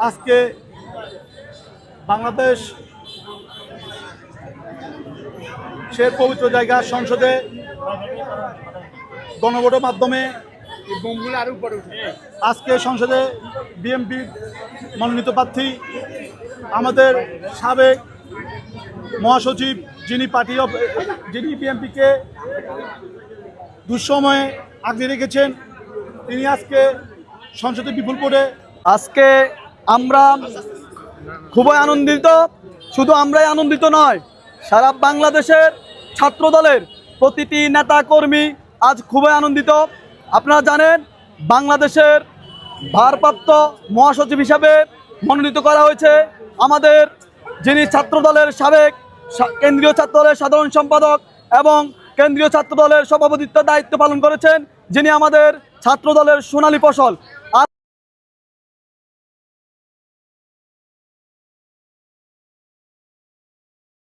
আজকে বাংলাদেশ সে পবিত্র জায়গা সংসদে গণভোটের মাধ্যমে আজকে সংসদে বিএনপি মনোনীত প্রার্থী আমাদের সাবেক মহাসচিব যিনি বিএনপিকে দুঃসময়ে আগলে রেখেছেন, তিনি আজকে সংসদে বিপুল ভোটে। আজকে আমরা খুবই আনন্দিত। শুধু আমরাই আনন্দিত নয়, সারা বাংলাদেশের ছাত্র দলের প্রতিটি নেতা কর্মী আজ খুবই আনন্দিত। আপনারা জানেন, বাংলাদেশের ভারপ্রাপ্ত মহাসচিব হিসাবে মনোনীত করা হয়েছে আমাদের যিনি ছাত্র দলের সাবেক কেন্দ্রীয় ছাত্র দলের সাধারণ সম্পাদক এবং কেন্দ্রীয় ছাত্র দলের সভাপতিত্বের দায়িত্ব পালন করেছেন, যিনি আমাদের ছাত্র দলের সোনালী ফসল।